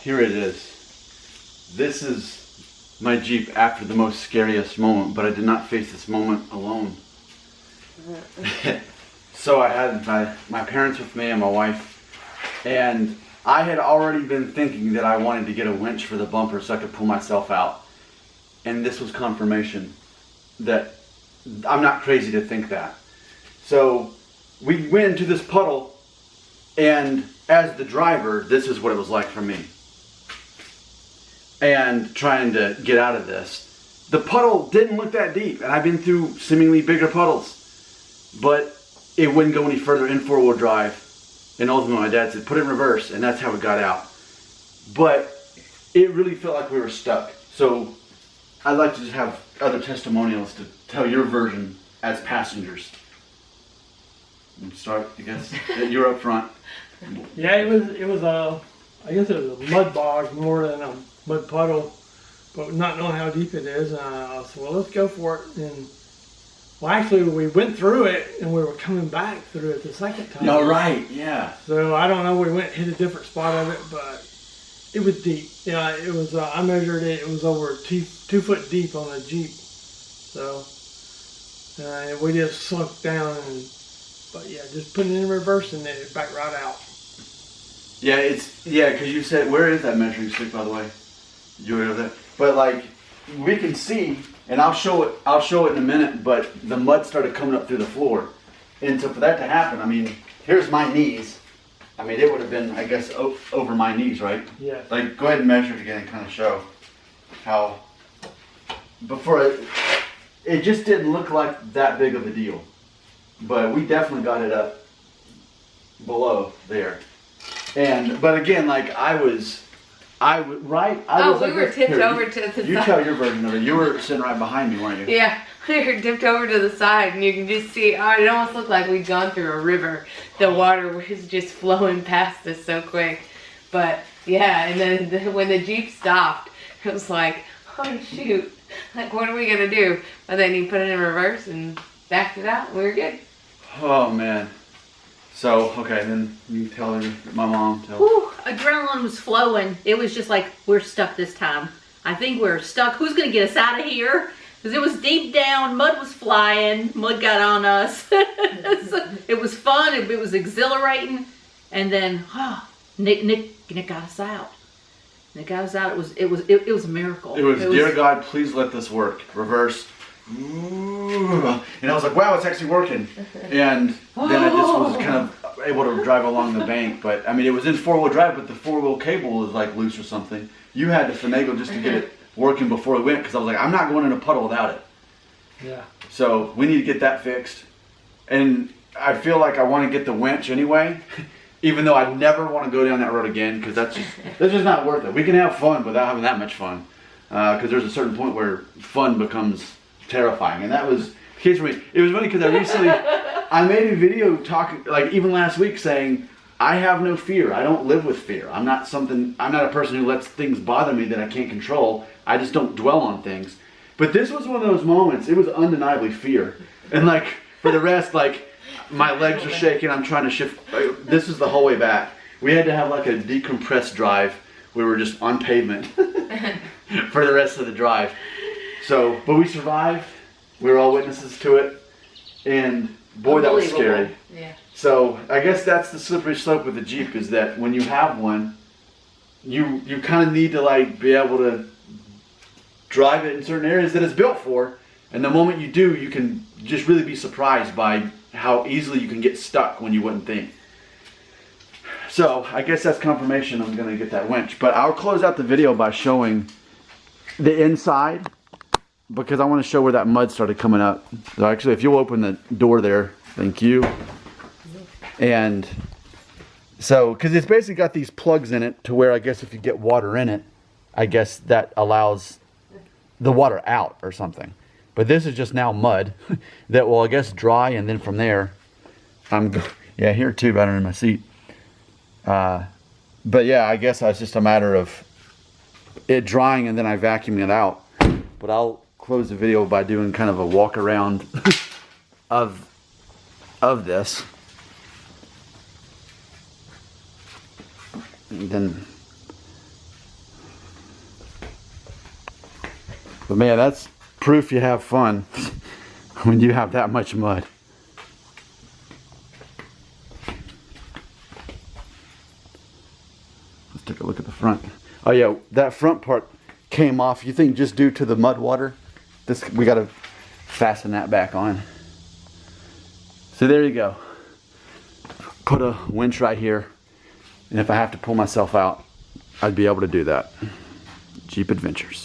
here it is. This is my Jeep after the most scariest moment, but I did not face this moment alone. So I had my parents with me and my wife, and I had already been thinking that I wanted to get a winch for the bumper so I could pull myself out. And this was confirmation that I'm not crazy to think that. So we went into this puddle, and as the driver, this is what it was like for me. And trying to get out of this. The puddle didn't look that deep, and I've been through seemingly bigger puddles, but it wouldn't go any further in four-wheel drive. And ultimately my dad said, put it in reverse, and that's how it got out. But it really felt like we were stuck. So I'd like to just have other testimonials to tell your version as passengers. Start, I guess, you're up front. Yeah, it was I guess it was a mud bog more than a mud puddle, but not knowing how deep it is, I said, well, let's go for it. And well, actually, we went through it, and we were coming back through it the second time. Oh, right, yeah. So I don't know, we hit a different spot of it, but it was deep. Yeah, it was. I measured it. It was over 2 foot deep on a Jeep. So we just sunk down, but yeah, just putting it in reverse and it backed right out. Yeah, because you said, where is that measuring stick, by the way? You were over there. But like, we can see, and I'll show it in a minute, but the mud started coming up through the floor. And so for that to happen, I mean, here's my knees. I mean, it would have been, I guess, over my knees, right? Yeah. Like, go ahead and measure it again and kind of show how, before it just didn't look like that big of a deal. But we definitely got it up below there. But again, like right? We were tipped over to the side. You tell your version of it. You were sitting right behind me, weren't you? Yeah, we were tipped over to the side, and you can just see, it almost looked like we'd gone through a river. The water was just flowing past us so quick. But yeah, and then when the Jeep stopped, it was like, oh shoot, like what are we gonna do? But then he put it in reverse and backed it out, and we were good. Oh man. So, okay, then you tell her, my mom. Whew, adrenaline was flowing. It was just like, we're stuck this time. I think we're stuck. Who's going to get us out of here? Because it was deep down. Mud was flying. Mud got on us. It was fun. It was exhilarating. And then, Nick got us out. Nick got us out. It was a miracle. It was, dear God, please let this work. Reverse. Ooh. And I was like, wow, it's actually working. And then I just was kind of able to drive along the bank. But I mean, it was in four-wheel drive, but the four-wheel cable was like loose or something. You had to finagle just to get it working before we went, because I was like, I'm not going in a puddle without it. Yeah. So we need to get that fixed. And I feel like I want to get the winch anyway, even though I never want to go down that road again, because that's just not worth it. We can have fun without having that much fun, because there's a certain point where fun becomes terrifying, and that was the case for me. It was funny because I made a video talking, like even last week, saying I have no fear. I don't live with fear. I'm not a person who lets things bother me that I can't control. I just don't dwell on things. But this was one of those moments. It was undeniably fear, and like for the rest, like my legs are shaking. I'm trying to shift. This is the whole way back. We had to have like a decompressed drive. We were just on pavement for the rest of the drive. So, but we survived. We were all witnesses to it, and boy, that was scary. Yeah. So, I guess that's the slippery slope with the Jeep, is that when you have one, you kind of need to like be able to drive it in certain areas that it's built for, and the moment you do, you can just really be surprised by how easily you can get stuck when you wouldn't think. So, I guess that's confirmation I'm going to get that winch. But I'll close out the video by showing the inside, because I want to show where that mud started coming up. So actually, if you'll open the door there, thank you. And so, because it's basically got these plugs in it to where I guess if you get water in it, I guess that allows the water out or something. But this is just now mud that will, I guess, dry, and then from there, yeah, here too, right under my seat. But yeah, I guess it's just a matter of it drying and then I vacuuming it out. But I'll close the video by doing kind of a walk around of this. And then But man, that's proof you have fun when you have that much mud. Let's take a look at the front. Oh yeah, that front part came off. You think just due to the mud water? This, we gotta fasten that back on. So there you go. Put a winch right here, and if I have to pull myself out, I'd be able to do that. Jeep Adventures.